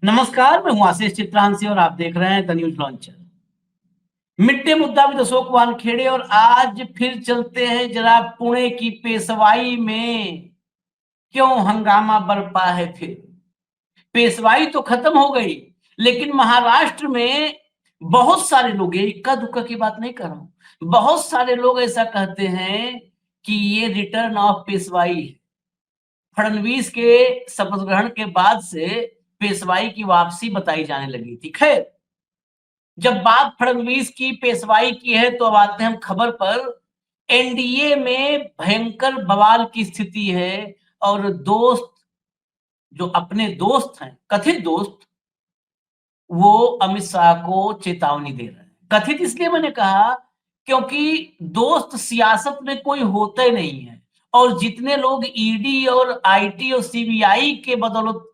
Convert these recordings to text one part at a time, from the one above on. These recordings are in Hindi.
नमस्कार, मैं हूं आशीष चित्रांशी और आप देख रहे हैं the news launcher. Mid day मुद्दा विद अशोक वानखेड़े और आज फिर चलते हैं जरा पुणे की पेशवाई में क्यों हंगामा बरपा है फिर। पेशवाई तो खत्म हो गई, लेकिन महाराष्ट्र में बहुत सारे लोग, ये इक्का दुक्का की बात नहीं कर रहा हूं, बहुत सारे लोग ऐसा कहते हैं कि ये रिटर्न ऑफ पेशवाई है। फडणवीस के शपथ ग्रहण के बाद से पेशवाई की वापसी बताई जाने लगी थी। खैर, जब बात फडणवीस की पेशवाई की है तो अब आते हैं हम खबर पर। एनडीए में भयंकर बवाल की स्थिति है और दोस्त, जो अपने दोस्त हैं, कथित दोस्त, वो अमित शाह को चेतावनी दे रहे हैं। कथित इसलिए मैंने कहा क्योंकि दोस्त सियासत में कोई होते नहीं है, और जितने लोग ईडी और आईटी और सीबीआई के बदौलत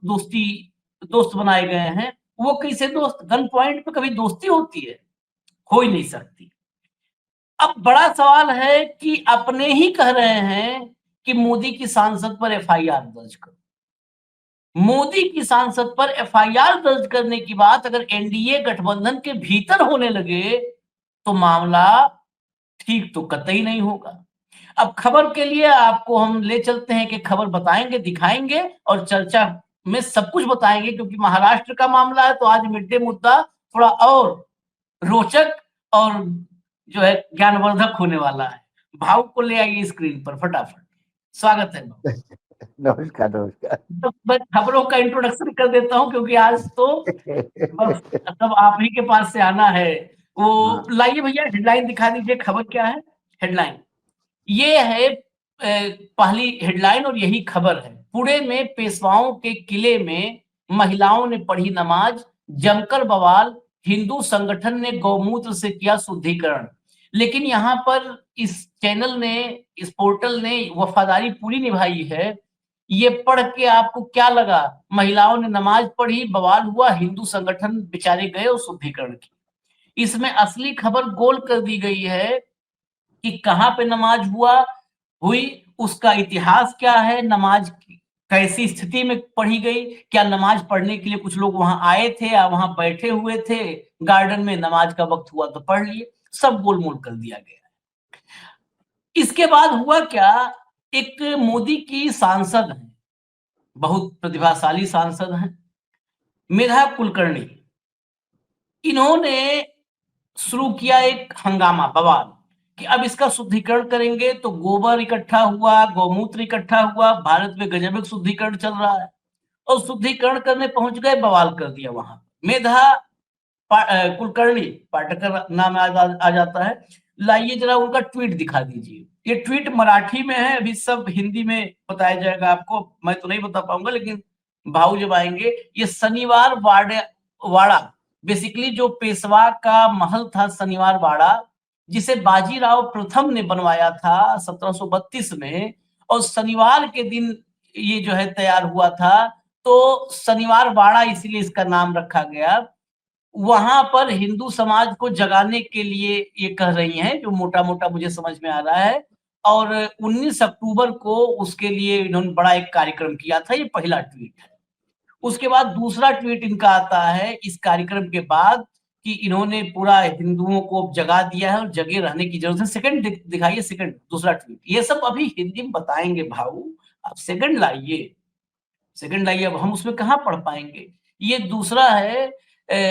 दोस्त बनाए गए हैं, वो कैसे दोस्त? गन पॉइंट पे कभी दोस्ती होती है? हो ही नहीं सकती। अब बड़ा सवाल है कि अपने ही कह रहे हैं कि मोदी की सांसद पर एफआईआर दर्ज करो। मोदी की सांसद पर एफआईआर दर्ज करने की बात अगर एनडीए गठबंधन के भीतर होने लगे तो मामला ठीक तो कतई नहीं होगा। अब खबर के लिए आपको हम ले चलते हैं कि खबर बताएंगे, दिखाएंगे और चर्चा में सब कुछ बताएंगे, क्योंकि महाराष्ट्र का मामला है तो आज मिड डे मुद्दा थोड़ा और रोचक और जो है ज्ञानवर्धक होने वाला है। भाव को ले आइए स्क्रीन पर फटाफट। स्वागत है भाव। नमस्कार नमस्कार। तो मैं खबरों का इंट्रोडक्शन कर देता हूं क्योंकि आज तो बस सब आप ही के पास से आना है। वो लाइए भैया, हेडलाइन दिखा दीजिए, खबर क्या है। हेडलाइन ये है, पहली हेडलाइन और यही खबर है। पुणे में पेशवाओं के किले में महिलाओं ने पढ़ी नमाज, जमकर बवाल, हिंदू संगठन ने गौमूत्र से किया शुद्धिकरण। लेकिन यहाँ पर इस चैनल ने, इस पोर्टल ने वफादारी पूरी निभाई है। ये पढ़ के आपको क्या लगा? महिलाओं ने नमाज पढ़ी, बवाल हुआ, हिंदू संगठन बेचारे गए और शुद्धिकरण की। इसमें असली खबर गोल कर दी गई है कि कहाँ पे नमाज हुई, उसका इतिहास क्या है, नमाज कैसी स्थिति में पढ़ी गई, क्या नमाज पढ़ने के लिए कुछ लोग वहां आए थे या वहां बैठे हुए थे गार्डन में, नमाज का वक्त हुआ तो पढ़ लिए, सब गोलमोल कर दिया गया। इसके बाद हुआ क्या, एक मोदी की सांसद है, बहुत प्रतिभाशाली सांसद है, मेधा कुलकर्णी। इन्होंने शुरू किया एक हंगामा, बवाल, कि अब इसका शुद्धिकरण करेंगे। तो गोबर इकट्ठा हुआ, गौमूत्र इकट्ठा हुआ, भारत में गजब शुद्धिकरण चल रहा है, और शुद्धिकरण करने पहुंच गए, बवाल कर दिया वहां। मेधा कुलकर्णी, पाटकर नाम आ जाता है। लाइए जरा उनका ट्वीट दिखा दीजिए। ये ट्वीट मराठी में है, अभी सब हिंदी में बताया जाएगा आपको, मैं तो नहीं बता पाऊंगा, लेकिन भाव जब आएंगे। ये शनिवार वाड़ा, बेसिकली जो पेशवा का महल था शनिवार वाड़ा, जिसे बाजीराव प्रथम ने बनवाया था 1732 में, और शनिवार के दिन ये जो है तैयार हुआ था, तो शनिवार वाड़ा इसीलिए इसका नाम रखा गया। वहां पर हिंदू समाज को जगाने के लिए ये कह रही हैं, जो मोटा मोटा मुझे समझ में आ रहा है। और 19 अक्टूबर को उसके लिए इन्होंने बड़ा एक कार्यक्रम किया था। ये पहला ट्वीट है। उसके बाद दूसरा ट्वीट इनका आता है इस कार्यक्रम के बाद, कि इन्होंने पूरा हिंदुओं को जगा दिया है और जगे रहने की जरूरत है। सेकंड दिखाइए, सेकंड, दूसरा ट्वीट। ये सब अभी हिंदी में बताएंगे भाऊ, आप सेकंड लाइए, सेकंड लाइए, अब हम उसमें कहाँ पढ़ पाएंगे। ये दूसरा है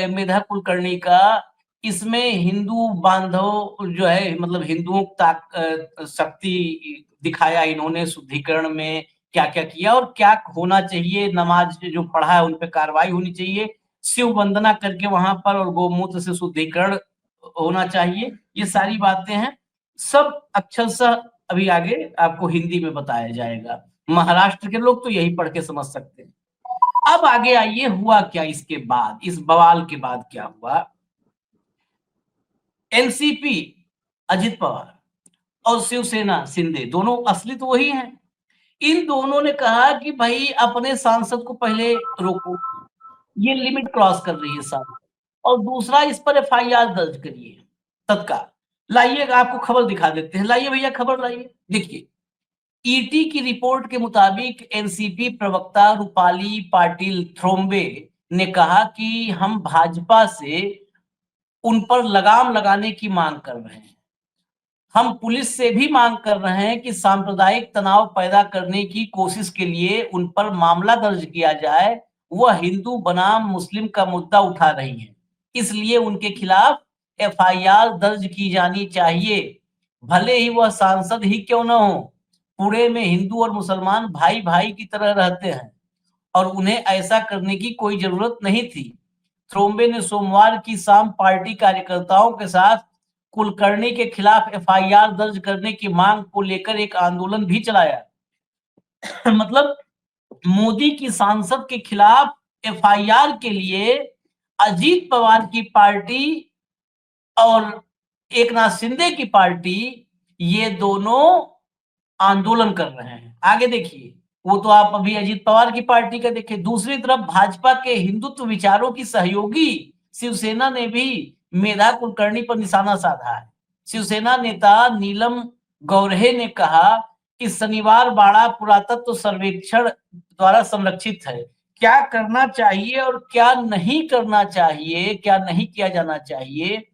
मेधा कुलकर्णी का। इसमें हिंदू बांधव जो है, मतलब हिंदुओं की शक्ति दिखाया इन्होंने, शुद्धिकरण में क्या क्या किया और क्या होना चाहिए, नमाज जो पढ़ा है उन पे कार्रवाई होनी चाहिए, शिव वंदना करके वहां पर, और गौमूत्र से शुद्धिकरण होना चाहिए। ये सारी बातें हैं, सब अक्षरशः अभी आगे आपको हिंदी में बताया जाएगा। महाराष्ट्र के लोग तो यही पढ़ के समझ सकते हैं। अब आगे आइए, हुआ क्या इसके बाद, इस बवाल के बाद क्या हुआ। एनसीपी अजित पवार और शिवसेना शिंदे, दोनों असली तो वही हैं। इन दोनों ने कहा कि भाई अपने सांसद को पहले रोको, ये लिमिट क्रॉस कर रही है साहब, और दूसरा इस पर एफआईआर दर्ज करिए तत्काल। लाइए आपको खबर दिखा देते हैं, लाइए भैया खबर लाइए, देखिए। ईटी की रिपोर्ट के मुताबिक एनसीपी प्रवक्ता रूपाली पाटिल थ्रोम्बे ने कहा कि हम भाजपा से उन पर लगाम लगाने की मांग कर रहे हैं। हम पुलिस से भी मांग कर रहे हैं कि सांप्रदायिक तनाव पैदा करने की कोशिश के लिए उन पर मामला दर्ज किया जाए। वह हिंदू बनाम मुस्लिम का मुद्दा उठा रही हैं। इसलिए उनके खिलाफ एफआईआर दर्ज की जानी चाहिए। भले ही वह सांसद ही क्यों न हो। पुणे में हिंदू और मुसलमान भाई-भाई की तरह रहते हैं और उन्हें ऐसा करने की कोई जरूरत नहीं थी। थ्रोम्बे ने सोमवार की शाम पार्टी कार्यकर्ताओं के साथ कुलकर्णी के खिलाफ एफआईआर दर्ज करने की मांग को लेकर एक आंदोलन भी चलाया। मतलब मोदी की सांसद के खिलाफ एफआईआर के लिए अजीत पवार की पार्टी और एकनाथ शिंदे की पार्टी, ये दोनों आंदोलन कर रहे हैं। आगे देखिए, वो तो आप अभी अजीत पवार की पार्टी का देखिए। दूसरी तरफ भाजपा के हिंदुत्व विचारों की सहयोगी शिवसेना ने भी मेधा कुलकर्णी पर निशाना साधा है। शिवसेना नेता नीलम गौरहे ने कहा कि शनिवार बाड़ा पुरातत्व सर्वेक्षण द्वारा संरक्षित है। क्या करना चाहिए और क्या नहीं करना चाहिए, क्या नहीं किया जाना चाहिए,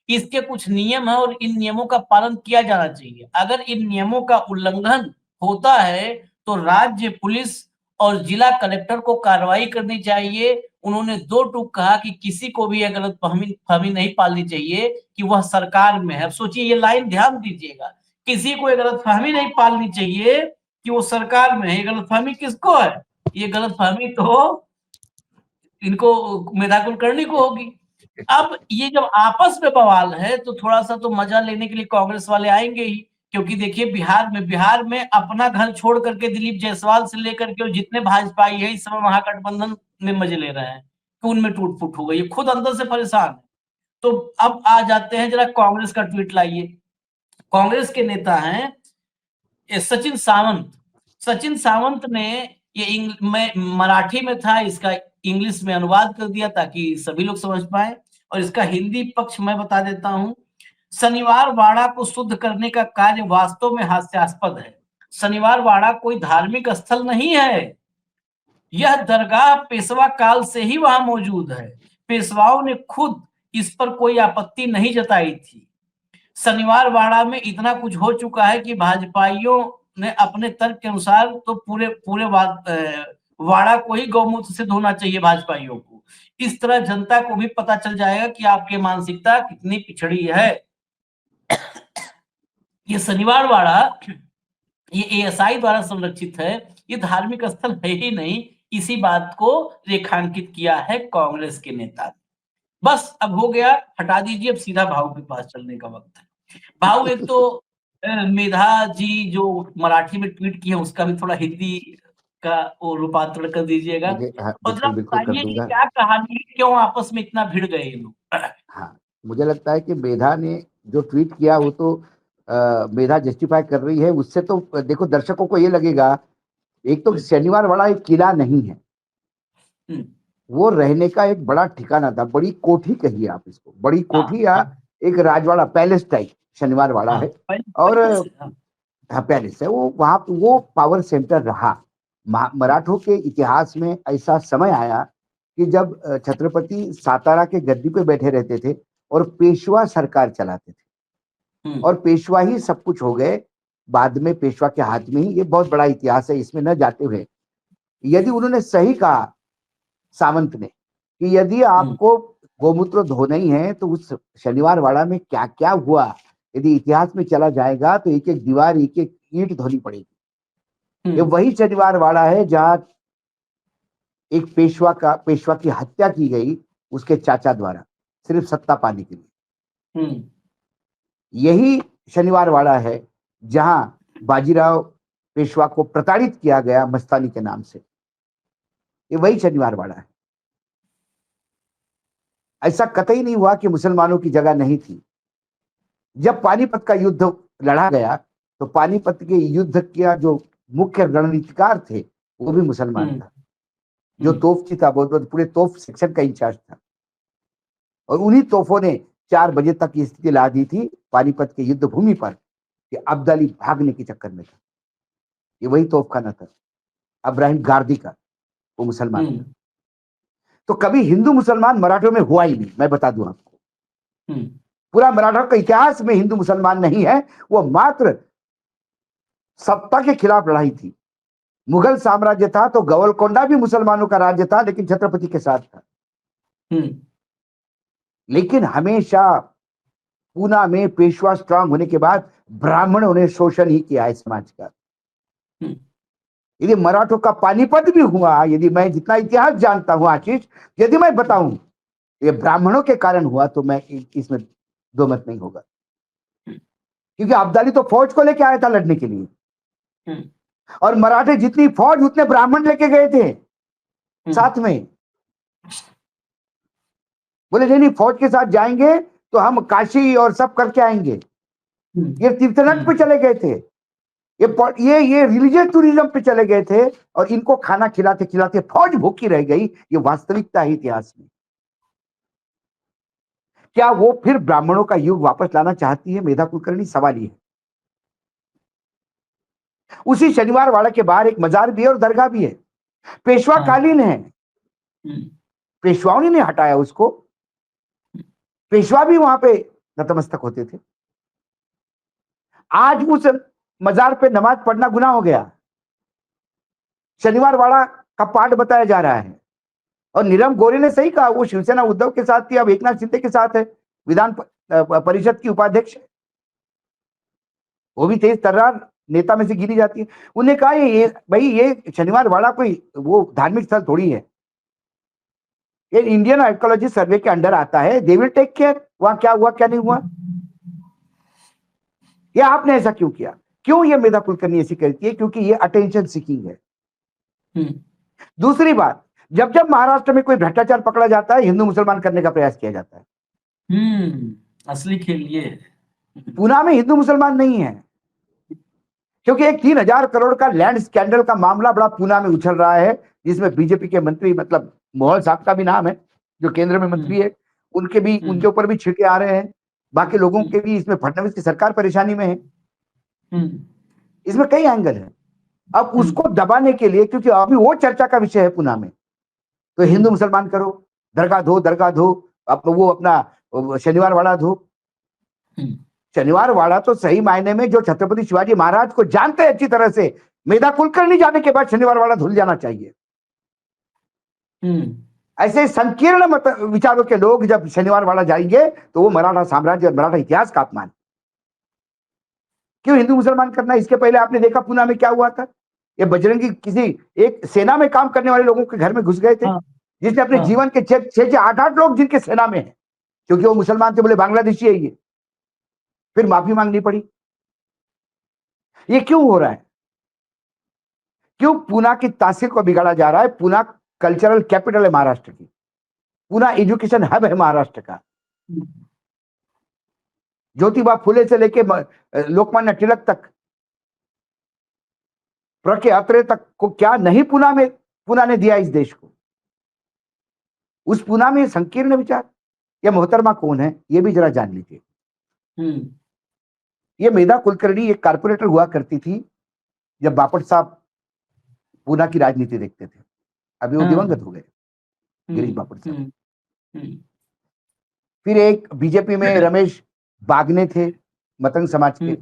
इसके कुछ नियम हैं और इन नियमों का पालन किया जाना चाहिए। अगर इन नियमों का उल्लंघन होता है तो राज्य पुलिस और जिला कलेक्टर को कार्रवाई करनी चाहिए। उन्होंने दो टूक कहा कि किसी को भी यह गलतफहमी नहीं पालनी चाहिए कि वह सरकार में है। अब सोचिए, ये लाइन ध्यान दीजिएगा, किसी को ये गलतफहमी नहीं पालनी चाहिए कि वो सरकार में है। ये गलतफहमी किसको है? ये गलतफहमी तो इनको, मेधा कुलकर्णी को होगी। अब ये जब आपस में बवाल है तो थोड़ा-सा तो मजा लेने के लिए कांग्रेस वाले आएँगे ही, क्योंकि देखिए बिहार में अपना घर छोड़ करके दिलीप जायसवाल से लेकर के जितने भाजपाई हैं इस समय महागठबंधन में मजे ले रहे हैं कि उनमें टूट-फूट हो गई है, खुद अंदर से परेशान है। तो अब आ जाते हैं, जरा कांग्रेस का ट्वीट लाइए। कांग्रेस के नेता हैं सचिन सावंत। सचिन सावंत ने ये मैं मराठी में था, इसका इंग्लिश में अनुवाद कर दिया ताकि सभी लोग समझ पाए, और इसका हिंदी पक्ष मैं बता देता हूं। शनिवार वाड़ा को शुद्ध करने का कार्य वास्तव में हास्यास्पद है। शनिवार वाड़ा कोई धार्मिक स्थल नहीं है। यह दरगाह पेशवा काल से ही वहां मौजूद है। पेशवाओं ने खुद इस पर कोई आपत्ति नहीं जताई थी। शनिवार वाड़ा में इतना कुछ हो चुका है कि भाजपाइयों ने अपने तर्क के अनुसार तो पूरे पूरे वाड़ा को ही गौमूत्र से धोना चाहिए भाजपाइयों को। इस तरह जनता को भी पता चल जाएगा कि आपकी मानसिकता कितनी पिछड़ी है। ये शनिवार वाड़ा ये एएसआई द्वारा संरक्षित है, ये धार्मिक स्थल है ही नहीं। इसी बात को रेखांकित किया है कांग्रेस के नेता ने। बस अब हो गया, हटा दीजिए, अब सीधा भाऊ के पास चलने का वक्त है। भाऊ, एक तो मेधा जी जो मराठी में ट्वीट किए उसका भी थोड़ा हिंदी का वो रूपांतरण कर दीजिएगा, हाँ, और जरा बिल्कुल कर बताइए कि दूंगा। क्या कहानी है, क्यों आपस में इतना भिड़ गए ये लोग? हाँ, मुझे लगता है कि मेधा ने जो ट्वीट किया वो तो मेधा जस्टिफाई कर रही है। उससे तो देखो, दर्शकों को ये लगेगा, एक तो शनिवार वाला एक किला नहीं है, हम्म, वो रहने का एक बड़ा ठिकाना था, बड़ी कोठी कहिए आप इसको, बड़ी हाँ कोठी या हाँ एक राजवाड़ा, पैलेस टाइप शनिवार वाड़ा हाँ, है। और हाँ, हाँ, पैलेस है वो, वहां वो पावर सेंटर रहा। मराठों के इतिहास में ऐसा समय आया कि जब छत्रपति सातारा के गद्दी पे बैठे रहते थे और पेशवा सरकार चलाते थे, और पेशवा ही सब कुछ हो गए। बाद में पेशवा के हाथ में ही, ये बहुत बड़ा इतिहास है, इसमें न जाते हुए, यदि उन्होंने सही कहा सावंत ने कि यदि आपको गोमूत्र धोना ही है तो उस शनिवार वाड़ा में क्या क्या हुआ, यदि इतिहास में चला जाएगा तो एक एक दीवार, एक एक ईंट धोनी पड़ेगी। ये वही शनिवार वाड़ा है जहां एक पेशवा की हत्या की गई उसके चाचा द्वारा, सिर्फ सत्ता पाने के लिए। यही शनिवार वाड़ा है जहां बाजीराव पेशवा को प्रताड़ित किया गया मस्तानी के नाम से। ये वही शनिवार वाड़ा है। ऐसा कतई नहीं हुआ कि मुसलमानों की जगह नहीं थी। जब पानीपत का युद्ध लड़ा गया तो पानीपत के युद्ध का जो मुख्य रणनीतिकार थे वो भी मुसलमान था, जो तोपची था, बहुत पूरे तोप सेक्शन का इंचार्ज था। और उन्हीं तोपों ने 4 बजे तक ये स्थिति ला दी थी पानीपत के युद्ध भूमि पर कि अब्दाली भागने के चक्कर में था। ये वही तोपखाना था अब्राहिम गार्दी का, वो मुसलमान था। तो कभी हिंदू मुसलमान मराठों में हुआ ही नहीं, मैं बता दूं आपको। हम्म, पूरा मराठा का इतिहास में हिंदू मुसलमान नहीं है, वो मात्र सत्ता के खिलाफ लड़ाई थी। मुगल साम्राज्य था तो गोलकोंडा भी मुसलमानों का राज्य था, लेकिन छत्रपति के साथ था। हम्म, लेकिन हमेशा पूना में पेशवा स्ट्रांग होने के बाद ब्राह्मणों ने शोषण ही किया है समाज का। हम्म, यदि मराठों का पानीपत भी हुआ, यदि मैं जितना इतिहास जानता हूं आशीष, यदि मैं बताऊं ये ब्राह्मणों के कारण हुआ, तो मैं इसमें दो मत नहीं होगा। क्योंकि अब्दाली तो फौज को लेके आया था लड़ने के लिए, हम्म, और मराठे जितनी फौज उतने ब्राह्मण लेके गए थे साथ में। बोले नहीं नहीं, फौज के साथ जाएंगे तो हम काशी और सब करके आएंगे। ये तीर्थनक पे चले गए थे, ये रिलीजियस टूरिज्म पे चले गए थे, और इनको खाना खिलाते खिलाते फौज भूखी रह गई। ये वास्तविकता है इतिहास में। क्या वो फिर ब्राह्मणों का युग वापस लाना चाहती है मेधा कुलकर्णी? सवाल ये है। उसी शनिवार वाड़ा के बाहर एक मजार भी है और दरगाह भी है, पेशवा कालीन है। पेशवाओं ने नहीं हटाया उसको, पेशवा भी वहां पे नतमस्तक होते थे। आज उस मजार पे नमाज पढ़ना गुनाह हो गया। शनिवार वाड़ा का पाठ बताया जा रहा है। और नीलम गोरे ने सही कहा, वो शिवसेना उद्धव के साथ थी, अब एकनाथ शिंदे के साथ है, विधान परिषद की उपाध्यक्ष। वो भी तेज तर्रार नेता में से गिनी जाती है। उन्हें कहा ये भाई, ये शनिवार वाड़ा कोई वो धार्मिक स्थल थोड़ी है, ये इंडियन आर्कियोलॉजी सर्वे के अंडर आता है, दे विल टेक केयर वहां क्या हुआ क्या नहीं हुआ। ये आपने ऐसा क्यों किया? क्यों ये मेधा कुलकर्णी ऐसी करती है? क्योंकि ये अटेंशन सीकिंग है। दूसरी बात, जब जब महाराष्ट्र में कोई भ्रष्टाचार पकड़ा जाता है, हिंदू मुसलमान करने का प्रयास किया जाता है। असली खेल ये है। पूना में हिंदू मुसलमान नहीं है, क्योंकि एक 3,000 करोड़ का लैंड स्कैंडल का मामला बड़ा पूना में उछल रहा है, जिसमें बीजेपी के मंत्री, मतलब मोहल साहब का भी नाम है, जो केंद्र में मंत्री है, उनके ऊपर भी छिड़के आ रहे हैं। बाकी लोगों के भी, इसमें फडणवीस की सरकार परेशानी में है। इसमें कई एंगल है। अब उसको दबाने के लिए, क्योंकि अभी वो चर्चा का विषय है पूना में, तो हिंदू मुसलमान करो, दरगाह धो, अब वो अपना शनिवार वाड़ा धो। शनिवार वाड़ा तो सही मायने में जो छत्रपति शिवाजी महाराज को जानते हैं अच्छी तरह से, मेधा कुलकर्णी जाने के बाद शनिवार वाड़ा धुल जाना चाहिए। ऐसे संकीर्ण मत विचारों के लोग जब शनिवार वाड़ा जाएंगे, तो वो मराठा साम्राज्य और मराठा इतिहास का अपमान। क्यों हिंदू मुसलमान करना? इसके पहले आपने देखा पूना में क्या हुआ था। ये बजरंगी किसी एक सेना में काम करने वाले लोगों के घर में घुस गए थे, जिसने अपने जीवन के 6-8 लोग जिनके सेना में हैं, क्योंकि वो मुसलमान थे, बोले बांग्लादेशी है ये, फिर माफी मांगनी पड़ी। ये क्यों हो रहा है? क्यों पूना की तासीर को बिगाड़ा जा रहा है? पूना कल्चरल कैपिटल है महाराष्ट्र की, पूना एजुकेशन हब है महाराष्ट्र का। ज्योतिबा फुले से लेके लोकमान्य तिलक तक, प्रके अत्रे तक को क्या नहीं पूना ने दिया इस देश को। उस पूना में संकीर्ण विचार, यह मोहतरमा कौन है ये भी जरा जान लीजिए। ये मेधा कुलकर्णी एक कारपोरेटर हुआ करती थी जब बापट साहब पूना की राजनीति देखते थे। अभी वो दिवंगत हो गए, गिरीश बापट साहब। फिर एक बीजेपी में रमेश बागने थे, मतंग समाज के,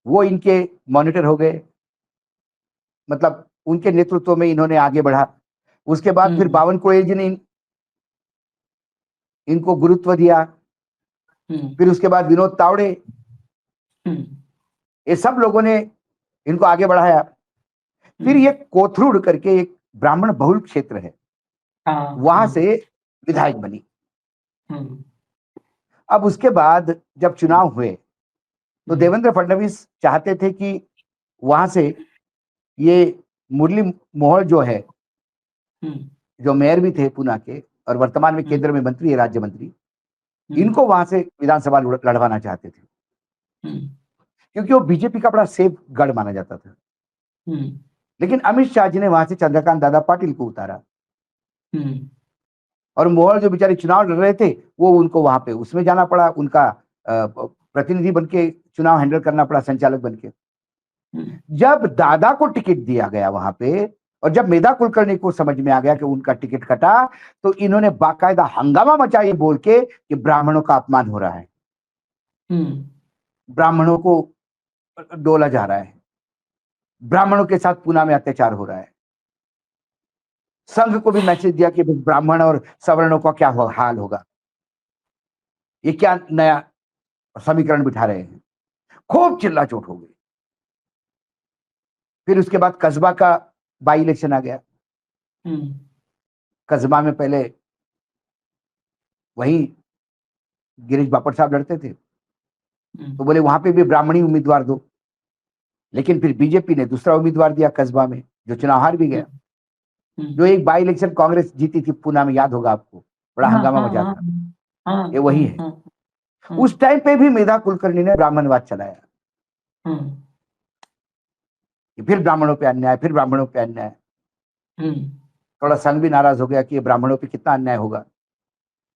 वो इनके मॉनिटर हो गए, मतलब उनके नेतृत्व में इन्होंने आगे बढ़ा। उसके बाद फिर बावन कोयल जी ने इनको गुरुत्व दिया। फिर उसके बाद विनोद तावड़े, ये सब लोगों ने इनको आगे बढ़ाया। फिर ये कोथरूड करके एक ब्राह्मण बहुल क्षेत्र है, वहां से विधायक बनी। अब उसके बाद जब चुनाव हुए, तो देवेंद्र फडणवीस चाहते थे कि वहां से ये मुरली मोहल जो है, जो मेयर भी थे पूना के और वर्तमान में केंद्र में मंत्री है, राज्य मंत्री, इनको वहां से विधानसभा लड़वाना चाहते थे, क्योंकि वो बीजेपी का बड़ा सेफ गढ़ माना जाता था। लेकिन अमित शाह जी ने वहां से चंद्रकांत दादा पाटिल को उतारा, और मोहल जो बेचारे चुनाव लड़ रहे थे, वो उनको वहां पे उसमें जाना पड़ा, उनका प्रतिनिधि बनके चुनाव हैंडल करना पड़ा, संचालक बनके। जब दादा को टिकट दिया गया वहां पे, और जब मेधा कुलकर्णी को समझ में आ गया कि उनका टिकट कटा, तो इन्होंने बाकायदा हंगामा मचाई बोल के कि ब्राह्मणों का अपमान हो रहा है, ब्राह्मणों को डोला जा रहा है, ब्राह्मणों के साथ पूना में अत्याचार हो रहा है। संघ को भी मैसेज दिया कि ब्राह्मण और सवर्णों का क्या हाल होगा, ये क्या नया समीकरण बिठा रहे हैं। खूब चिल्ला चोट हो गई। फिर उसके बाद कस्बा का बाई इलेक्शन आ गया। कस्बा में पहले वही गिरीश बापट साहब लड़ते थे, तो बोले वहां पे भी ब्राह्मणी उम्मीदवार दो, लेकिन फिर बीजेपी ने दूसरा उम्मीदवार दिया कस्बा में, जो चुनाव हार भी गया। जो एक बाई इलेक्शन कांग्रेस जीती थी पूना में, याद होगा आपको, बड़ा हंगामा मचा था, ये वही है। उस टाइम पे भी मेधा कुलकर्णी ने ब्राह्मणवाद चलाया कि फिर ब्राह्मणों पे अन्याय, फिर ब्राह्मणों पे अन्याय। थोड़ा संघ भी नाराज हो गया कि ये ब्राह्मणों पे कितना अन्याय होगा,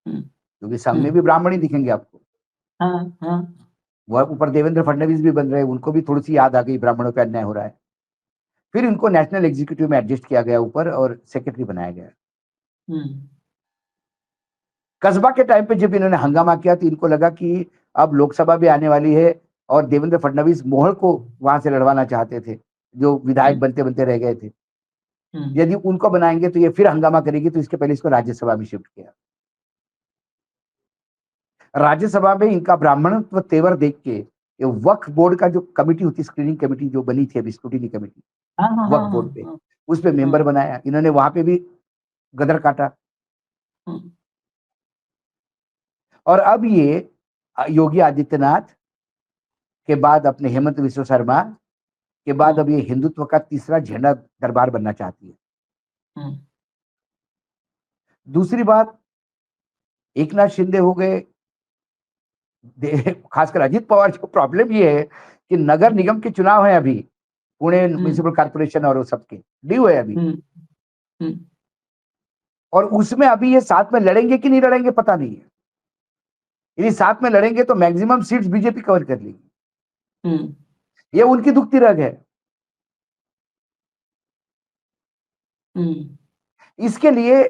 क्योंकि संघ में भी ब्राह्मण ही दिखेंगे आपको। वह ऊपर देवेंद्र फडणवीस भी बन रहे हैं, उनको भी थोड़ी सी याद आ गई ब्राह्मणों पे अन्याय हो रहा है। फिर इनको नेशनल एग्जीक्यूटिव में एडजस्ट किया गया ऊपर और सेक्रेटरी बनाया गया। कस्बा के टाइम पे जब इन्होंने हंगामा किया तो इनको लगा कि अब लोकसभा भी आने वाली है और देवेंद्र फडणवीस मोहन को वहां से लड़वाना चाहते थे, जो विधायक बनते बनते रह गए थे। यदि उनको बनाएंगे तो ये फिर हंगामा करेगी, तो इसके पहले इसको राज्यसभा में शिफ्ट किया। राज्यसभा में इनका ब्राह्मणत्व तेवर देख के ये वक्फ बोर्ड का जो कमेटी होती, स्क्रीनिंग कमेटी जो बनी थी अभी, स्क्रूटिनी कमेटी वक्फ बोर्ड पे, उस पे मेंबर बनाया इन्होंने, वहां पे भी गदर काटा। और अब ये योगी आदित्यनाथ के बाद अपने हेमंत विश्व शर्मा के बाद अब ये हिंदुत्व का तीसरा झंडा दरबार बनना चाहती है। दूसरी बात, एकनाथ शिंदे हो गए, खासकर अजीत पवार, जो प्रॉब्लम ये है कि नगर निगम के चुनाव है अभी, पुणे म्युनिसिपल कॉर्पोरेशन और सबके ड्यू है अभी, और उसमें अभी ये साथ में लड़ेंगे कि नहीं लड़ेंगे पता नहीं है। यदि साथ में लड़ेंगे तो मैक्सिमम सीट्स बीजेपी कवर कर लेगी, ये उनकी दुखती रग है। इसके लिए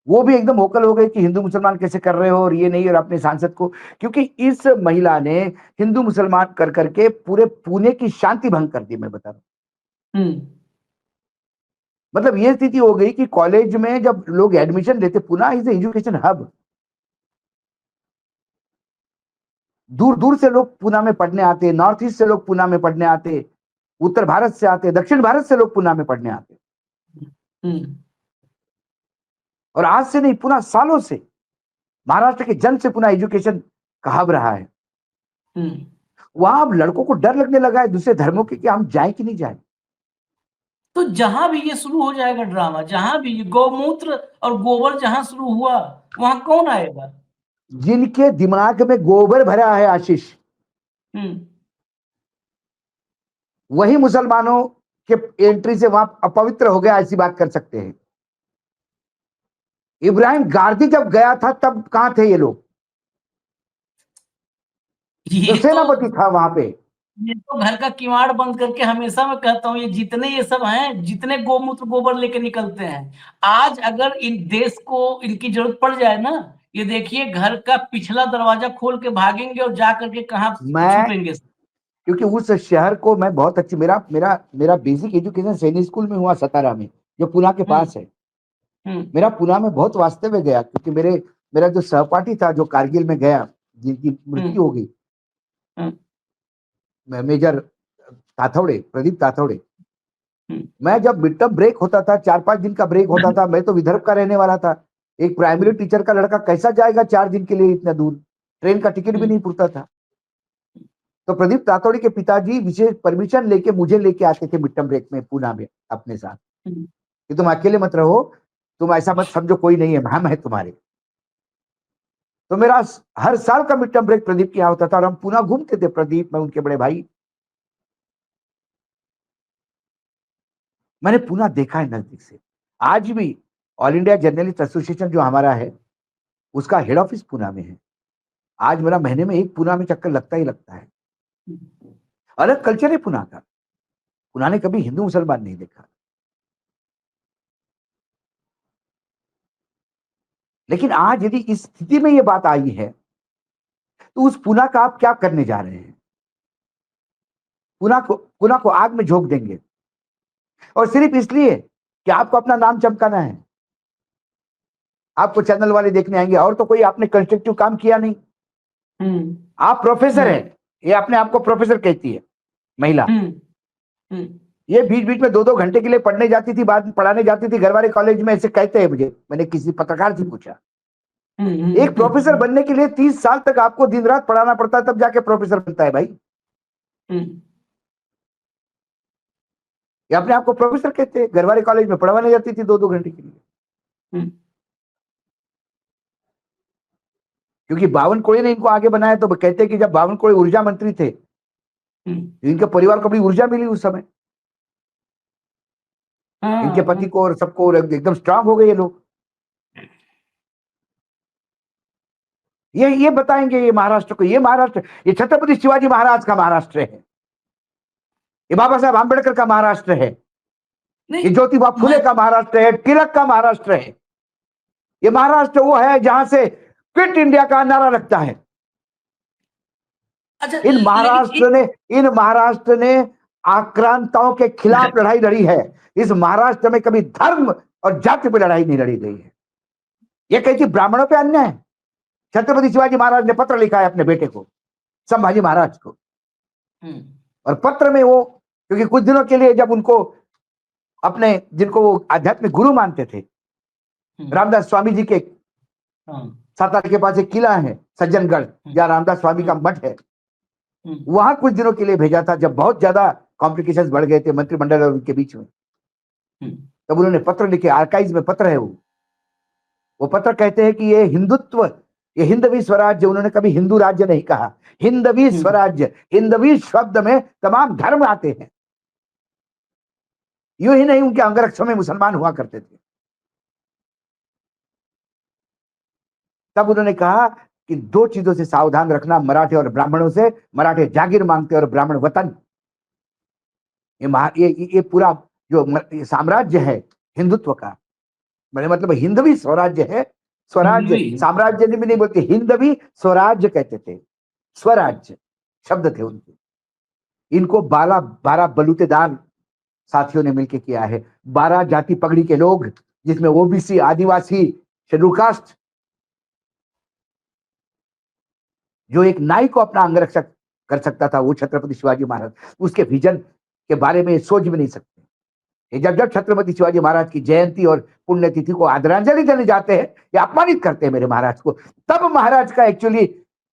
वो भी एकदम वोकल हो गए कि हिंदू मुसलमान कैसे कर रहे हो और ये नहीं, और अपने सांसद को, क्योंकि इस महिला ने हिंदू मुसलमान कर करके पूरे पुणे की शांति भंग कर दी, मैं बता रहा हूं। मतलब ये स्थिति हो गई कि कॉलेज में जब लोग एडमिशन लेते, पुणे इज एजुकेशन हब, दूर दूर से लोग पुणे में पढ़ने आते, नॉर्थ ईस्ट से लोग पुणे में पढ़ने आते, उत्तर भारत से आते, दक्षिण भारत से लोग पुणे में पढ़ने आते। और आज से नहीं, पुणे सालों से महाराष्ट्र के जन्म से पुणे एजुकेशन का हब रहा है। वहां अब लड़कों को डर लगने लगा है दूसरे धर्मों के कि हम जाए कि नहीं जाए। तो जहां भी ये शुरू हो जाएगा ड्रामा, जहां भी गौमूत्र और गोबर जहां शुरू हुआ वहां कौन आएगा? जिनके दिमाग में गोबर भरा है आशीष, वही मुसलमानों के एंट्री से वहां अपवित्र हो गया, ऐसी बात कर सकते हैं। इब्राहिम गारदी जब गया था तब कहां थे ये लोग? जो सेनापति था वहां पे, ये तो घर का किवाड़ बंद करके, हमेशा मैं कहता हूँ, ये जितने ये सब हैं, जितने गोमूत्र गोबर लेके निकलते हैं, आज अगर इन देश को इनकी जरूरत पड़ जाए ना, ये देखिए घर का पिछला दरवाजा खोल के भागेंगे और जा करके कहाँ छुपेंगे। क्योंकि उस शहर को मैं बहुत अच्छी, मेरा मेरा मेरा बेसिक एजुकेशन सैनिक स्कूल में हुआ, सतारा में, जो पुणे के पास है। मेरा पुणे में बहुत वास्तव में गया, क्योंकि मेरा जो सहपाठी था जो कारगिल में गया, जिनकी मृत्यु हो गई, मेजर ताथौड़े, प्रदीप ताथौड़े, मैं जब मिड टर्म ब्रेक होता था, 4-5 दिन का ब्रेक होता था, मैं तो विदर्भ का रहने वाला था, एक प्राइमरी टीचर का लड़का कैसा जाएगा 4 दिन के लिए इतना दूर, ट्रेन का टिकट भी नहीं पुरता था। तो प्रदीप तातोड़ी के पिताजी विशेष परमिशन लेके मुझे लेके आते थे मिड टर्म ब्रेक में पुणे में अपने साथ, कि तुम अकेले मत रहो, तुम ऐसा मत समझो कोई नहीं है, हम है तुम्हारे। तो मेरा हर साल का मिड टर्म ब्रेक प्रदीप के यहाँ होता था और हम पुणे घूमते थे, प्रदीप, मैं, उनके बड़े भाई। मैंने पुणे देखा है नजदीक से। आज भी ऑल इंडिया जर्नलिस्ट एसोसिएशन जो हमारा है, उसका हेड ऑफिस पुणे में है। आज मेरा महीने में एक पुणे में चक्कर लगता ही लगता है। अलग कल्चर है पुणे का। पुणे ने कभी हिंदू मुसलमान नहीं देखा। लेकिन आज यदि इस स्थिति में ये बात आई है तो उस पुनः का आप क्या करने जा रहे हैं? पुनः को आग में झोंक देंगे और सिर्फ इसलिए कि आपको अपना नाम चमकाना है, आपको चैनल वाले देखने आएंगे, और तो कोई आपने कंस्ट्रक्टिव काम किया नहीं। आप प्रोफेसर हैं, ये अपने आप को प्रोफेसर कहती है महिला। ये बीच बीच में 2-2 घंटे के लिए पढ़ने जाती थी, बाद में पढ़ाने जाती थी घरवाले कॉलेज में, ऐसे कहते हैं मुझे, मैंने किसी पत्रकार से पूछा। एक प्रोफेसर बनने के लिए 30 साल तक आपको दिन रात पढ़ाना पड़ता है, तब जाके प्रोफेसर बनता है भाई। ये अपने आप को प्रोफेसर कहते हैं, घरवाले कॉलेज में पढ़वाने जाती थी 2-2 घंटे के लिए। क्योंकि बावन कोड़े ने इनको आगे बनाया, तो कहते हैं कि जब बावन कोड़े ऊर्जा मंत्री थे तो इनके परिवार को बड़ी ऊर्जा मिली उस समय, इनके पति को और सबको, एकदम स्ट्रांग हो गए ये लोग। ये बताएंगे ये महाराष्ट्र को, ये महाराष्ट्र, ये छत्रपति शिवाजी महाराज का महाराष्ट्र है, ये बाबा साहब आंबेडकर का महाराष्ट्र है, ये ज्योतिबा फुले का महाराष्ट्र है, तिलक का महाराष्ट्र है। ये महाराष्ट्र वो है जहां से क्विट इंडिया का नारा लगता है। अच्छा, इन महाराष्ट्र ने आक्रांताओं के खिलाफ लड़ाई लड़ी है। इस महाराष्ट्र में कभी धर्म और जाति पर लड़ाई नहीं लड़ी गई है। ये कहती ब्राह्मणों पे अन्याय है। छत्रपति शिवाजी महाराज ने पत्र लिखा है अपने बेटे को, संभाजी महाराज को, और पत्र में वो, क्योंकि कुछ दिनों के लिए जब उनको अपने, जिनको वो आध्यात्मिक गुरु मानते थे, रामदास स्वामी जी के सातारा के पास एक किला है सज्जनगढ़, जहाँ रामदास स्वामी का मठ है, वहां कुछ दिनों के लिए भेजा था, जब बहुत ज्यादा कॉम्प्लिकेशंस बढ़ गए थे मंत्रिमंडल और उनके बीच में। तब उन्होंने पत्र लिखे, आर्काइव्स में पत्र है वो पत्र कहते हैं कि ये हिंदुत्व, ये हिंदवी स्वराज्य, उन्होंने कभी हिंदू राज्य नहीं कहा, हिंदवी स्वराज्य, हिंदवी शब्द में तमाम धर्म आते हैं। यूं ही नहीं, उनके अंगरक्षों में मुसलमान हुआ करते थे। तब उन्होंने कहा कि 2 चीजों से सावधान रखना मराठे और ब्राह्मणों से, मराठे जागीर मांगते और ब्राह्मण वतन। ये पूरा जो साम्राज्य है हिंदुत्व का, मेरे मतलब हिंदवी स्वराज्य है, स्वराज्य साम्राज्य भी नहीं बोलते, हिंदवी स्वराज्य कहते थे, स्वराज्य शब्द थे उनके। इनको 12 बलूतेदार साथियों ने मिलकर किया है, 12 जाति पगड़ी के लोग, जिसमें ओबीसी, आदिवासी, शेड्यूल कास्ट। जो एक नाई को अपना अंगरक्षक कर सकता था, वो छत्रपति शिवाजी महाराज। उसके विजन के बारे में सोच भी नहीं सकते। जब छत्रपति शिवाजी महाराज की जयंती और पुण्यतिथि को आदरांजलि देने जाते हैं या अपमानित करते हैं मेरे महाराज को, तब महाराज का एक्चुअली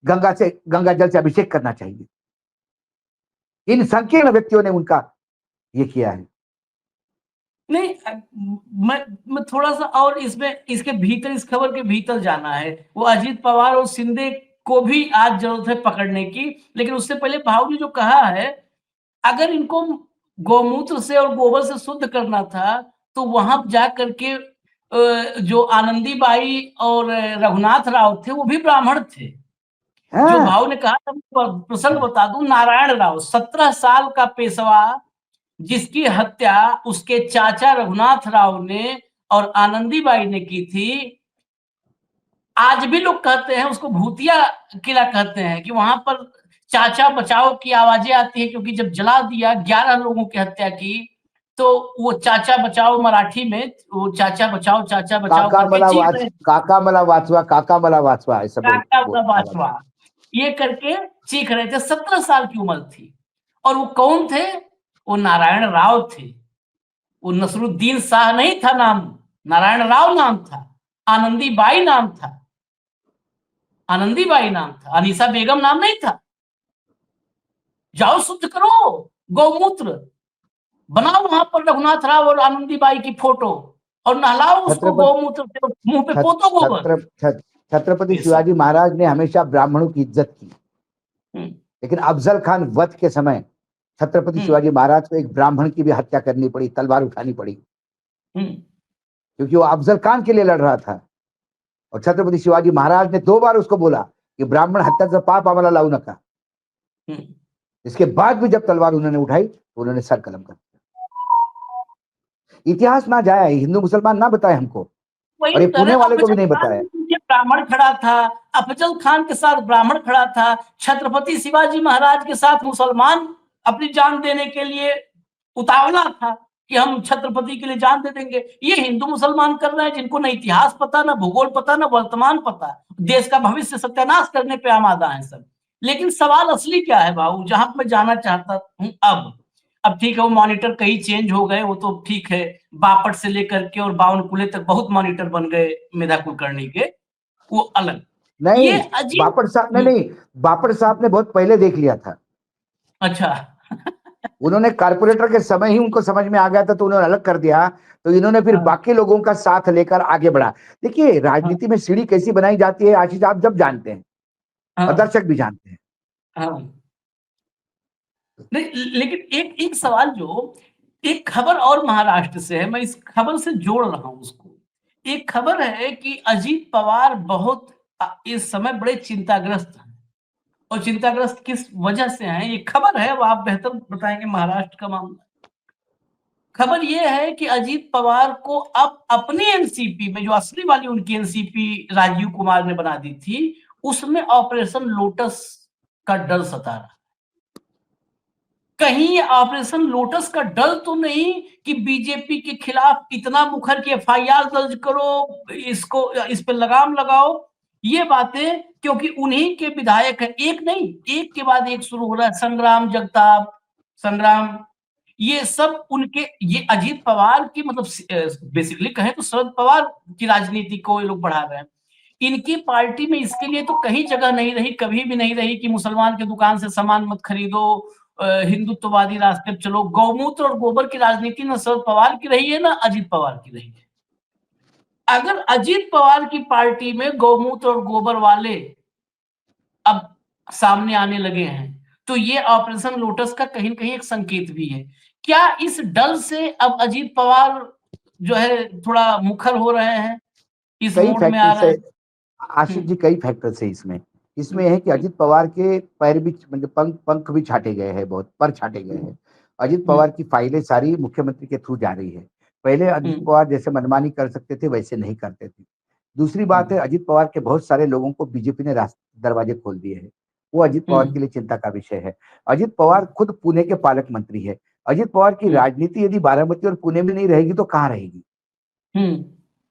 गंगा जल से अभिषेक करना चाहिए। इन संकीर्ण व्यक्तियों ने उनका ये किया है। नहीं, मैं थोड़ा सा और इसमें, इसके भीतर, इस खबर के भीतर जाना है। वो अजीत पवार और शिंदे को भी आज जरूरत है पकड़ने की, लेकिन उससे पहले भाऊ जी जो कहा है, अगर इनको गौमूत्र से और गोबर से शुद्ध करना था तो वहां जा करके जो आनंदीबाई और रघुनाथ राव थे वो भी ब्राह्मण थे। जो भाव ने कहा था, प्रसंग बता दूं, नारायण राव 17 साल का पेशवा, जिसकी हत्या उसके चाचा रघुनाथ राव ने और आनंदीबाई ने की थी। आज भी लोग कहते हैं उसको भूतिया किला कहते हैं, कि वहां पर चाचा बचाओ की आवाजें आती है, क्योंकि जब जला दिया 11 लोगों की हत्या की, तो वो चाचा बचाओ मराठी में, वो चाचा बचाओ काका मला वाचवा ये करके चीख रहे थे। 17 साल की उम्र थी। और वो कौन थे? वो नारायण राव थे। वो नसरुद्दीन शाह नहीं था नाम, नारायण राव नाम था। आनंदीबाई नाम था, आनंदीबाई नाम था, अनीसा बेगम नाम नहीं था। जाओ शुद्ध करो, गौमूत्र बनाओ, वहां पर रघुनाथ राव और आनंदीबाई की फोटो, और नहलाओ उसको गौमूत्र से, मुंह पे पोतो गोबर। छत्रपति शिवाजी महाराज ने हमेशा ब्राह्मणों की इज्जत की, लेकिन अफजल खान वध के समय छत्रपति शिवाजी महाराज को एक ब्राह्मण की भी हत्या करनी पड़ी, तलवार उठानी पड़ी, क्योंकि वो अफजल खान के लिए लड़ रहा था। और छत्रपति शिवाजी महाराज ने 2 बार उसको बोला कि ब्राह्मण हत्याचं पाप आम्हाला लावू नका। इसके बाद भी जब तलवार उन्होंने उठाई तो उन्होंने सर कलम कर दिया। इतिहास ना जाए, हिंदू मुसलमान ना बताए हमको, और ये पुणे वाले को भी नहीं बताया। ब्राह्मण खड़ा था, अफजल खान के साथ ब्राह्मण खड़ा था, छत्रपति शिवाजी महाराज के साथ मुसलमान अपनी जान देने के लिए उतावला था कि हम छत्रपति के लिए जान दे देंगे। ये हिंदू मुसलमान कर रहे हैं जिनको न इतिहास पता, न भूगोल पता, न वर्तमान पता, देश का भविष्य सत्यानाश करने पे आमादा है सब। लेकिन सवाल असली क्या है बाबू, जहां मैं जाना चाहता हूं अब ठीक है, वो मॉनिटर कई चेंज हो गए, वो तो ठीक है, बापट से लेकर के और बावन कुले तक बहुत मॉनिटर बन गए मेधा कुलकर्णी के, वो अलग। नहीं, ये अजीब। बापट साहब ने नहीं, बापट साहब ने बहुत पहले देख लिया था। अच्छा। उन्होंने कारपोरेटर के समय ही उनको समझ में आ गया था, तो उन्होंने अलग कर दिया। तो इन्होंने फिर हाँ, बाकी लोगों का साथ लेकर आगे बढ़ा। देखिए, हाँ, राजनीति में सीढ़ी कैसी बनाई जाती है आशीष, आप जब जानते हैं और हाँ, दर्शक भी जानते हैं। हाँ। नहीं, लेकिन एक एक सवाल, जो एक खबर और महाराष्ट्र से है, मैं इस खबर से जोड़ रहा हूं उसको। एक खबर है कि अजीत पवार बहुत इस समय बड़े चिंताग्रस्त हैं, और चिंताग्रस्त किस वजह से हैं, ये खबर है, वो आप बेहतर बताएंगे, महाराष्ट्र का मामला। खबर ये है कि अजीत पवार को अब अपनी एनसीपी में, जो असली वाली उनकी एनसीपी राजीव कुमार ने बना दी थी, उसमें ऑपरेशन लोटस का डर सता रहा। कहीं ऑपरेशन लोटस का डर तो नहीं कि बीजेपी के खिलाफ इतना मुखर की एफआईआर दर्ज करो, इसको इस पे लगाम लगाओ, ये बातें, क्योंकि उन्हीं के विधायक है, एक नहीं, एक के बाद एक शुरू हो रहा है, संग्राम जगताप, संग्राम, ये सब उनके, ये अजीत पवार की, मतलब बेसिकली कहें तो शरद पवार की राजनीति को ये लोग बढ़ा रहे हैं। इनकी पार्टी में इसके लिए तो कहीं जगह नहीं रही, कभी भी नहीं रही कि मुसलमान की दुकान से सामान मत खरीदो, हिंदुत्ववादी रास्ते पे चलो। गौमूत्र और गोबर की राजनीति न शरद पवार की रही है, ना अजीत पवार की रही है। अगर अजीत पवार की पार्टी में गौमूत्र और गोबर वाले अब सामने आने लगे हैं, तो ये ऑपरेशन लोटस का कहीं न कहीं एक संकेत भी है। क्या इस डर से अब अजीत पवार जो है थोड़ा मुखर हो रहे हैं, इस कई मोड में आ फैक्टर्स रहे है हैं? आशीष हुँ, जी, कई फैक्टर्स है इसमें। इसमें हुँ, है कि हुँ, अजित पवार के पैर भी, मतलब पंख पंख भी छाटे गए हैं, बहुत पर छाटे गए हैं। अजित हुँ, पवार की फाइलें सारी मुख्यमंत्री के थ्रू जा रही है। पहले हुँ, अजित पवार जैसे मनमानी कर सकते थे, वैसे नहीं करते थे। दूसरी हुँ, बात है, अजित पवार के बहुत सारे लोगों को बीजेपी ने दरवाजे खोल दिए हैं। वो अजित हुँ, पवार के लिए चिंता का विषय है। अजित पवार खुद पुणे के पालक मंत्री है। अजित पवार की हुँ, राजनीति यदि बारामती और पुणे में नहीं रहेगी तो कहाँ रहेगी? हुँ,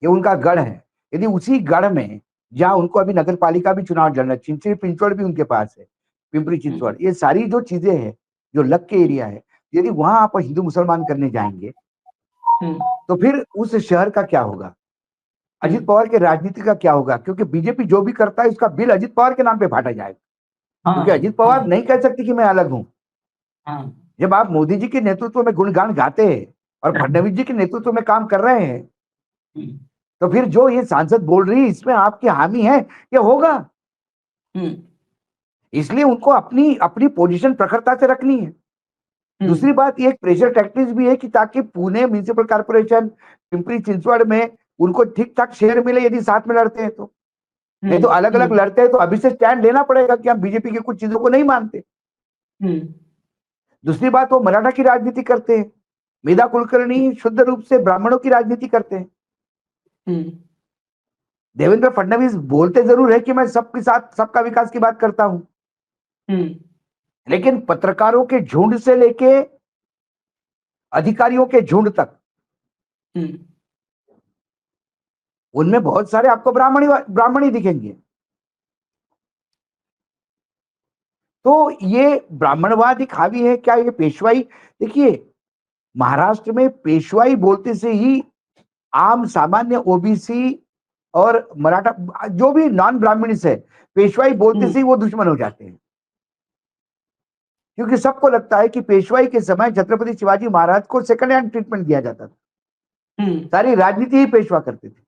ये उनका गढ़ है। यदि उसी गढ़ में, जहाँ उनको अभी नगर पालिका भी चुनाव लड़ना, चिंचड़ी पिंचवड़ भी उनके पास है, पिंपरी हुँ, चिंचवड़, ये सारी जो चीजें हैं, जो लग के एरिया है, यदि वहां आप हिंदू मुसलमान करने जाएंगे, हुँ, तो फिर उस शहर का क्या होगा? हुँ, अजित पवार की राजनीति का क्या होगा? क्योंकि बीजेपी जो भी करता है उसका बिल अजित पवार के नाम पे बांटा जाएगा। क्योंकि हाँ, अजित पवार हाँ, नहीं कह सकती कि मैं अलग हूं। हाँ, जब आप मोदी जी के नेतृत्व में गुणगान गाते हैं और फडणवीस जी के नेतृत्व में काम कर रहे हैं, हुँ, तो फिर जो ये सांसद बोल रही है, इसमें आपकी हामी है, ये होगा। हुँ, इसलिए उनको अपनी अपनी पोजीशन प्रखरता से रखनी है। हुँ, दूसरी बात, ये एक प्रेशर टैक्टिस भी है कि ताकि पुणे म्युनिसिपल कॉर्पोरेशन, पिंपरी चिंचवड़ में उनको ठीक ठाक शेयर मिले, यदि साथ में लड़ते हैं तो। हुँ, नहीं तो अलग हुँ, अलग लड़ते हैं तो अभी से स्टैंड लेना पड़ेगा कि हम बीजेपी की कुछ चीजों को नहीं मानते। हुँ, दूसरी बात, वो मराठा की राजनीति करते हैं। मेधा कुलकर्णी शुद्ध रूप से ब्राह्मणों की राजनीति करते हैं। हुँ, देवेंद्र फडणवीस बोलते जरूर है कि मैं सबके साथ सबका विकास की बात करता हूं, हुँ, लेकिन पत्रकारों के झुंड से लेके अधिकारियों के झुंड तक, हुँ, उनमें बहुत सारे आपको ब्राह्मणी दिखेंगे। तो ये ब्राह्मणवाद एक हावी है क्या? ये पेशवाई, देखिए, महाराष्ट्र में पेशवाई बोलते से ही आम सामान्य ओबीसी और मराठा, जो भी नॉन ब्राह्मणिस है, पेशवाई बोलते हुँ, से ही वो दुश्मन हो जाते हैं। क्योंकि सबको लगता है कि पेशवाई के समय छत्रपति शिवाजी महाराज को सेकंड हैंड ट्रीटमेंट दिया जाता था। हुँ, सारी राजनीति ही पेशवा करते थे।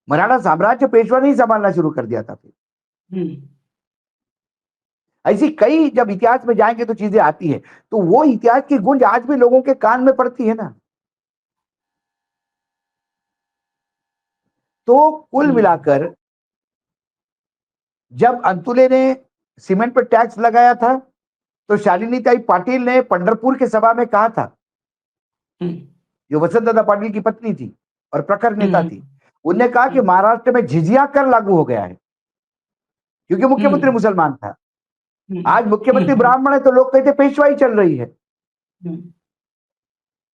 मराठा साम्राज्य पेशवा नहीं संभालना शुरू कर दिया था फिर। हुँ, ऐसी कई, जब इतिहास में जाएंगे तो चीजें आती है, तो वो इतिहास की गूंज आज भी लोगों के कान में पड़ती है ना। तो कुल हुँ, मिलाकर, जब अंतुले ने सीमेंट पर टैक्स लगाया था, तो शालिनी ताई पाटिल ने पंढरपुर के सभा में कहा था, हुँ, जो वसंत दादा पाटिल की पत्नी थी और प्रखर नेता हुँ, थी, उनने कहा कि महाराष्ट्र में जिजिया कर लागू हो गया है, क्योंकि मुख्यमंत्री मुसलमान था। आज मुख्यमंत्री ब्राह्मण है तो लोग कहते पेशवाई चल रही है,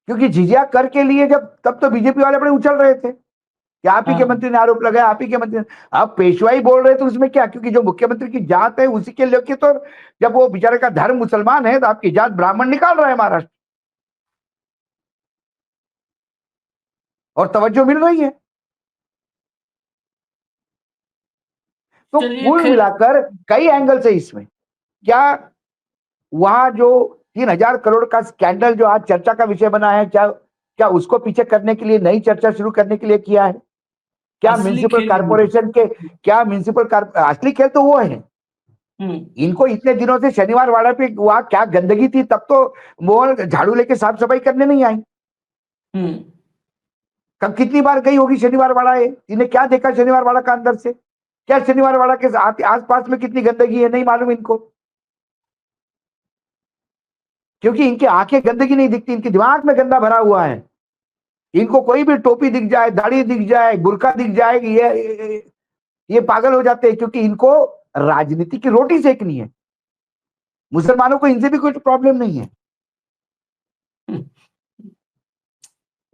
क्योंकि जिजिया कर के लिए जब तब तो बीजेपी वाले बड़े उछल रहे थे कि आप ही के मंत्री ने आरोप लगाया, आप ही के मंत्री। आप पेशवाई बोल रहे तो उसमें क्या, क्योंकि जो मुख्यमंत्री की जात है उसी के लेके तो, जब वो बेचारे का धर्म मुसलमान है तो आपकी जात ब्राह्मण निकाल रहा है महाराष्ट्र, और तवज्जो मिल रही है। तो कुल मिलाकर कई एंगल से इसमें क्या, वहां जो 3,000 करोड़ का स्कैंडल जो आज चर्चा का विषय बना है, क्या उसको पीछे करने के लिए नई चर्चा शुरू करने के लिए किया है? क्या म्युनिसिपल कॉर्पोरेशन के, असली खेल तो वो है। इनको इतने दिनों से शनिवार वाड़ा पे वहां क्या गंदगी थी, तब तो वो झाड़ू लेके साफ सफाई करने नहीं आई। कब कितनी बार गई होगी शनिवार वाड़ा? इन्हें क्या देखा शनिवार वाड़ा का अंदर से? क्या शनिवार वाड़ा के आसपास में कितनी गंदगी है नहीं मालूम इनको, क्योंकि इनकी आंखें गंदगी नहीं दिखती, इनके दिमाग में गंदा भरा हुआ है। इनको कोई भी टोपी दिख जाए, दाढ़ी दिख जाए, बुर्का दिख जाए, ये पागल हो जाते हैं, क्योंकि इनको राजनीति की रोटी सेकनी है। मुसलमानों को इनसे भी कोई प्रॉब्लम नहीं है।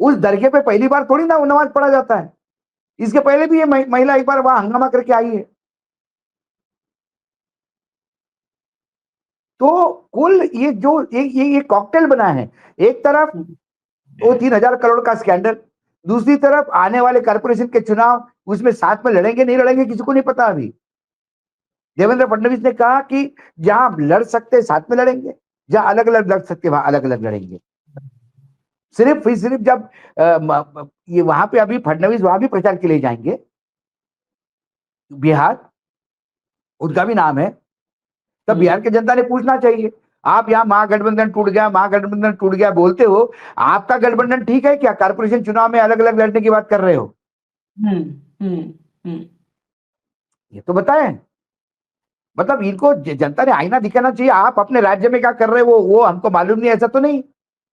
उस दरगाह पे पहली बार थोड़ी ना नमाज पढ़ा जाता है, इसके पहले भी ये महिला एक बार वहां हंगामा करके आई है। तो कुल ये जो ये कॉकटेल बना है, एक तरफ वो 3,000 करोड़ का स्कैंडल, दूसरी तरफ आने वाले कॉर्पोरेशन के चुनाव, उसमें साथ में लड़ेंगे नहीं लड़ेंगे किसी को नहीं पता अभी। देवेंद्र फडणवीस ने कहा कि जहां लड़ सकते साथ में लड़ेंगे, जहां अलग अलग लड़ सकते वहां अलग अलग लड़ेंगे। सिर्फ जब ये वहां पे अभी फडणवीस वहां भी प्रचार के लिए जाएंगे, बिहार उनका भी नाम है, तब बिहार की जनता ने पूछना चाहिए, आप यहाँ महागठबंधन टूट गया बोलते हो, आपका गठबंधन ठीक है क्या? कॉर्पोरेशन चुनाव में अलग अलग लड़ने की बात कर रहे हो। ये तो बताएं। मतलब इनको जनता ने आईना दिखाना चाहिए, आप अपने राज्य में क्या कर रहे हो वो हमको मालूम नहीं, ऐसा तो नहीं।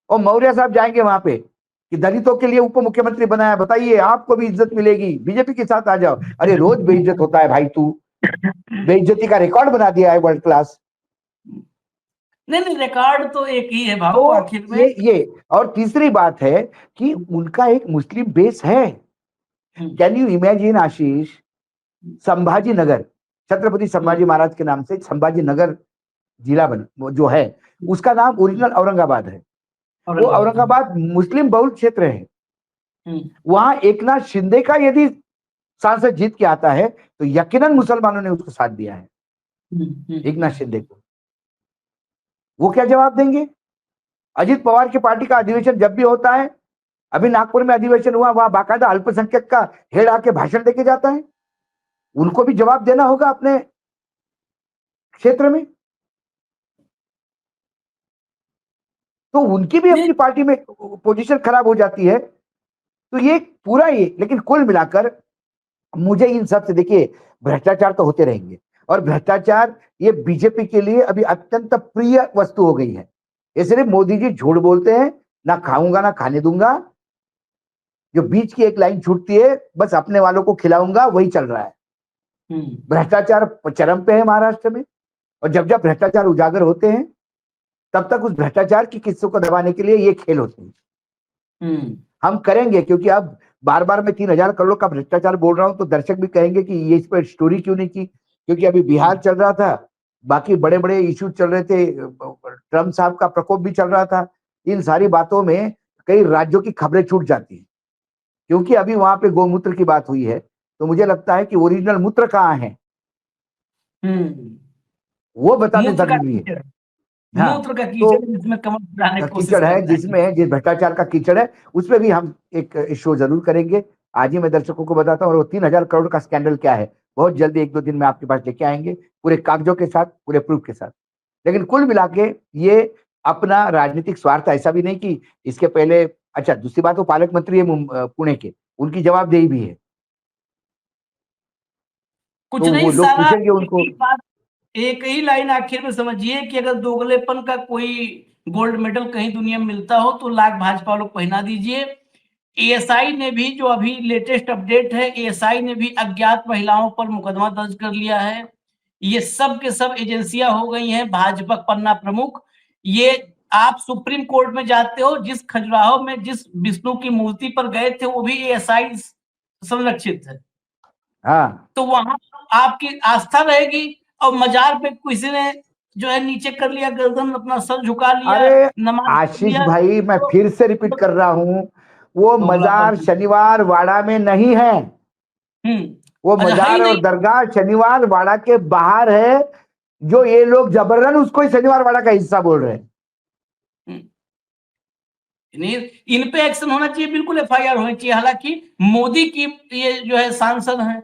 और मौर्य साहब जाएंगे वहां पे कि दलितों के लिए उप मुख्यमंत्री बनाया, बताइए आपको भी इज्जत मिलेगी, बीजेपी के साथ आ जाओ। अरे रोज बेइज्जत होता है भाई, तू बेइज्जती का रिकॉर्ड बना दिया है वर्ल्ड क्लास। नहीं, रिकॉर्ड तो एक ही है बाबू तो आखिर में। ये और तीसरी बात है कि उनका एक मुस्लिम बेस है। कैन यू इमेजिन आशीष, संभाजी नगर, छत्रपति संभाजी महाराज के नाम से संभाजी नगर जिला जो है, उसका नाम ओरिजिनल औरंगाबाद है। वो औरंगाबाद मुस्लिम बहुल क्षेत्र है। वहां एकनाथ शिंदे का यदि सांसद जीत के आता है तो यकीनन मुसलमानों ने उसको साथ दिया है, एकनाथ शिंदे को। वो क्या जवाब देंगे? अजित पवार की पार्टी का अधिवेशन जब भी होता है, अभी नागपुर में अधिवेशन हुआ, वहां बाकायदा अल्पसंख्यक का हेड आके भाषण देके जाता है। उनको भी जवाब देना होगा अपने क्षेत्र में, तो उनकी भी अपनी पार्टी में पोजीशन खराब हो जाती है। तो ये पूरा ये, लेकिन कुल मिलाकर मुझे इन सब से, देखिए भ्रष्टाचार तो होते रहेंगे, और भ्रष्टाचार ये बीजेपी के लिए अभी अत्यंत प्रिय वस्तु हो गई है। ये सिर्फ मोदी जी झूठ बोलते हैं, ना खाऊंगा ना खाने दूंगा, जो बीच की एक लाइन छूटती है, बस अपने वालों को खिलाऊंगा, वही चल रहा है। भ्रष्टाचार चरम पे है महाराष्ट्र में, और जब जब भ्रष्टाचार उजागर होते हैं तब तक उस भ्रष्टाचार की किस्सों को दबाने के लिए ये खेल होते हैं। हम करेंगे, क्योंकि अब बार बार मैं 3,000 करोड़ का भ्रष्टाचार बोल रहा हूं तो दर्शक भी कहेंगे कि ये इस पर स्टोरी क्यों नहीं की, क्योंकि अभी बिहार चल रहा था, बाकी बड़े बड़े इश्यू चल रहे थे, ट्रम्प साहब का प्रकोप भी चल रहा था। इन सारी बातों में कई राज्यों की खबरें छूट जाती है, क्योंकि अभी वहां पे गौमूत्र की बात हुई है, तो मुझे लगता है कि ओरिजिनल मूत्र कहाँ है वो बताने जरूरी है। मूत्र का कीचड़ जिसमें कमर फैलाने की कोशिश कीचड़ है, जिसमें जिस भ्रष्टाचार का कीचड़ है, उसमें भी हम एक शो जरूर करेंगे। आज ही मैं दर्शकों को बताता हूँ, और वो 3,000 करोड़ का स्कैंडल क्या है, बहुत जल्दी 1-2 दिन में आपके पास लेके आएंगे, पूरे कागजों के साथ, पूरे प्रूफ के साथ। लेकिन कुल मिला के ये अपना राजनीतिक स्वार्थ, ऐसा भी नहीं कि इसके पहले, अच्छा दूसरी बात, वो पालक मंत्री है पुणे के, उनकी जवाबदेही भी है। कुछ तो नहीं, वो लोग पूछेंगे उनको। एक ही लाइन आखिर में समझिए कि अगर दोगलेपन का कोई गोल्ड मेडल कहीं दुनिया में मिलता हो तो लाख भाजपा लोग पहना दीजिए, एएसआई ने भी, जो अभी लेटेस्ट अपडेट है, एएसआई ने भी अज्ञात महिलाओं पर मुकदमा दर्ज कर लिया है। ये सब के सब एजेंसियां हो गई हैं भाजपा पन्ना प्रमुख। ये आप सुप्रीम कोर्ट में जाते हो, जिस खजुराहो में जिस विष्णु की मूर्ति पर गए थे वो भी एएसआई संरक्षित है। हाँ, तो वहां आपकी आस्था रहेगी, और मजार पे किसी ने जो है नीचे कर लिया गर्दन, अपना सर झुका लिया, अरे नमाज पढ़ आशीष लिया, भाई, मैं तो फिर से रिपीट कर रहा हूँ, वो मजार दोगलापन। शनिवार वाड़ा में नहीं है। वो अच्छा, है ही मजार और नहीं। दरगाह शनिवार वाड़ा के बाहर है, जो ये लोग जबरन उसको ही शनिवार वाड़ा का हिस्सा बोल रहे हैं। नहीं, इन पे एक्शन होना चाहिए, बिल्कुल एफआईआर होनी चाहिए। हालांकि मोदी की ये जो है सांसद हैं,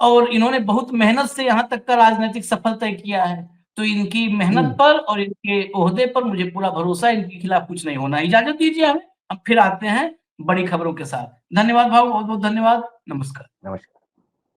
और इन्होंने बहुत मेहनत से यहाँ तक का राजनीतिक सफल तय किया है, तो इनकी मेहनत पर और इनके ओहदे पर मुझे पूरा भरोसा है, इनके खिलाफ कुछ नहीं होना। इजाजत दीजिए हमें, अब फिर आते हैं बड़ी खबरों के साथ। धन्यवाद भाव, बहुत बहुत धन्यवाद, नमस्कार। नमस्कार।